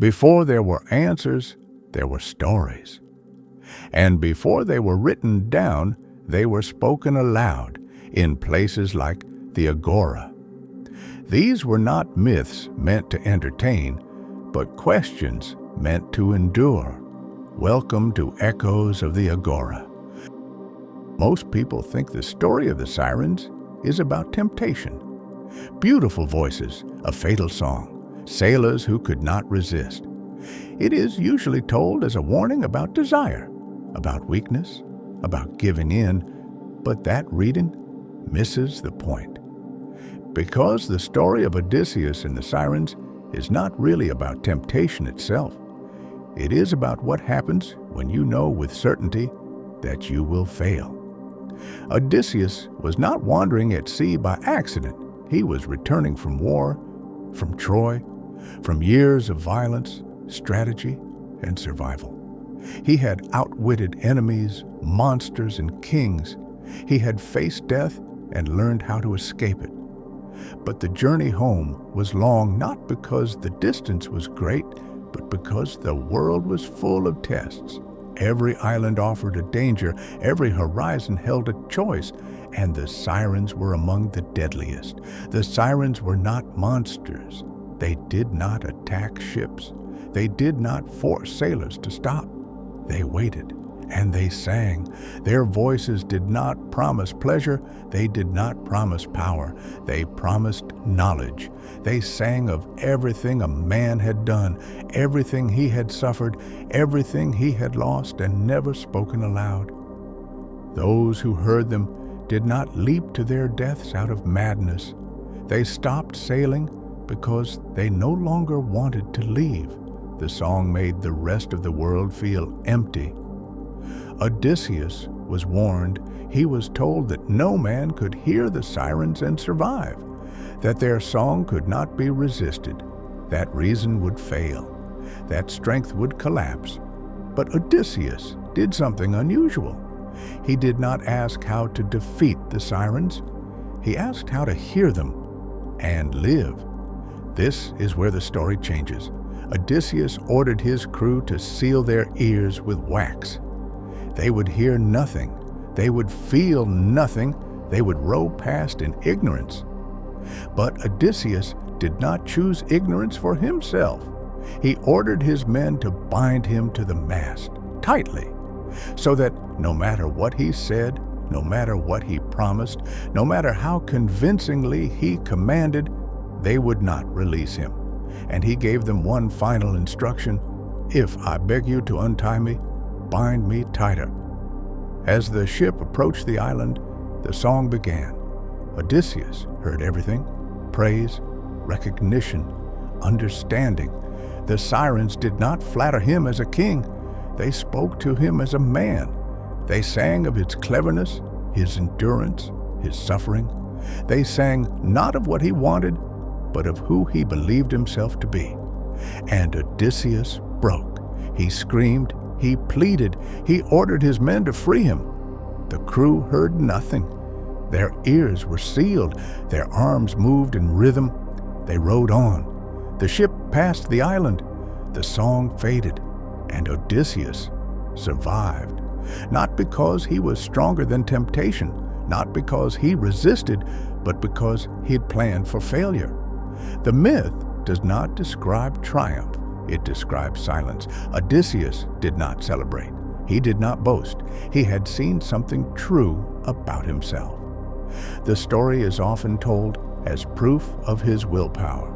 Before there were answers, there were stories. And before they were written down, they were spoken aloud in places like the Agora. These were not myths meant to entertain, but questions meant to endure. Welcome to Echoes of the Agora. Most people think the story of the Sirens is about temptation. Beautiful voices, a fatal song, sailors who could not resist. It is usually told as a warning about desire, about weakness, about giving in, but that reading misses the point. Because the story of Odysseus and the Sirens is not really about temptation itself. It is about what happens when you know with certainty that you will fail. Odysseus was not wandering at sea by accident. He was returning from war, from Troy, from years of violence, strategy, and survival. He had outwitted enemies, monsters, and kings. He had faced death and learned how to escape it. But the journey home was long not because the distance was great, but because the world was full of tests. Every island offered a danger, every horizon held a choice, and the Sirens were among the deadliest. The Sirens were not monsters. They did not attack ships. They did not force sailors to stop. They waited, and they sang. Their voices did not promise pleasure. They did not promise power. They promised knowledge. They sang of everything a man had done, everything he had suffered, everything he had lost and never spoken aloud. Those who heard them did not leap to their deaths out of madness. They stopped sailing because they no longer wanted to leave. The song made the rest of the world feel empty. Odysseus was warned. He was told that no man could hear the Sirens and survive, that their song could not be resisted, that reason would fail, that strength would collapse. But Odysseus did something unusual. He did not ask how to defeat the Sirens. He asked how to hear them and live. This is where the story changes. Odysseus ordered his crew to seal their ears with wax. They would hear nothing. They would feel nothing. They would row past in ignorance. But Odysseus did not choose ignorance for himself. He ordered his men to bind him to the mast tightly, so that no matter what he said, no matter what he promised, no matter how convincingly he commanded, they would not release him. And he gave them one final instruction: "If I beg you to untie me, bind me tighter." As the ship approached the island, the song began. Odysseus heard everything: praise, recognition, understanding. The Sirens did not flatter him as a king. They spoke to him as a man. They sang of his cleverness, his endurance, his suffering. They sang not of what he wanted, but of who he believed himself to be. And Odysseus broke. He screamed, he pleaded, he ordered his men to free him. The crew heard nothing. Their ears were sealed, their arms moved in rhythm. They rowed on. The ship passed the island. The song faded, and Odysseus survived. Not because he was stronger than temptation, not because he resisted, but because he had planned for failure. The myth does not describe triumph, it describes silence. Odysseus did not celebrate. He did not boast. He had seen something true about himself. The story is often told as proof of his willpower.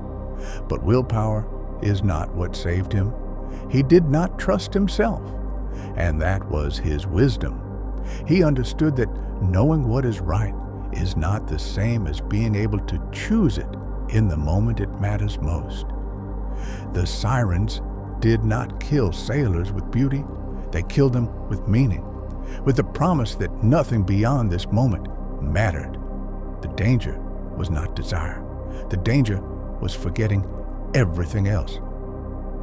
But willpower is not what saved him. He did not trust himself, and that was his wisdom. He understood that knowing what is right is not the same as being able to choose it in the moment it matters most. The Sirens did not kill sailors with beauty. They killed them with meaning, with the promise that nothing beyond this moment mattered. The danger was not desire. The danger was forgetting everything else.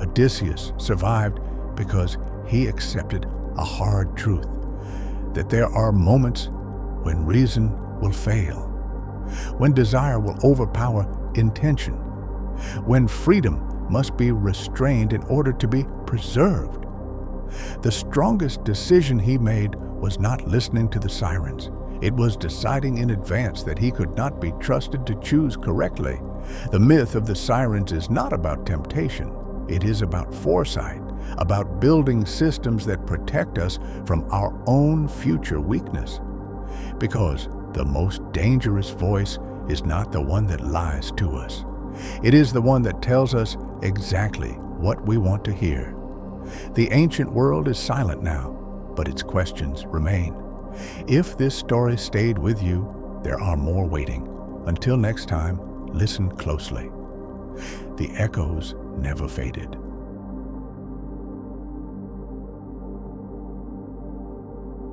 Odysseus survived because he accepted a hard truth, that there are moments when reason will fail, when desire will overpower intention, when freedom must be restrained in order to be preserved. The strongest decision he made was not listening to the sirens. It was deciding in advance that he could not be trusted to choose correctly. The myth of the sirens is not about temptation. It is about foresight, about building systems that protect us from our own future weakness. Because the most dangerous voice is not the one that lies to us. It is the one that tells us exactly what we want to hear. The ancient world is silent now, but its questions remain. If this story stayed with you, there are more waiting. Until next time, listen closely. The echoes never faded.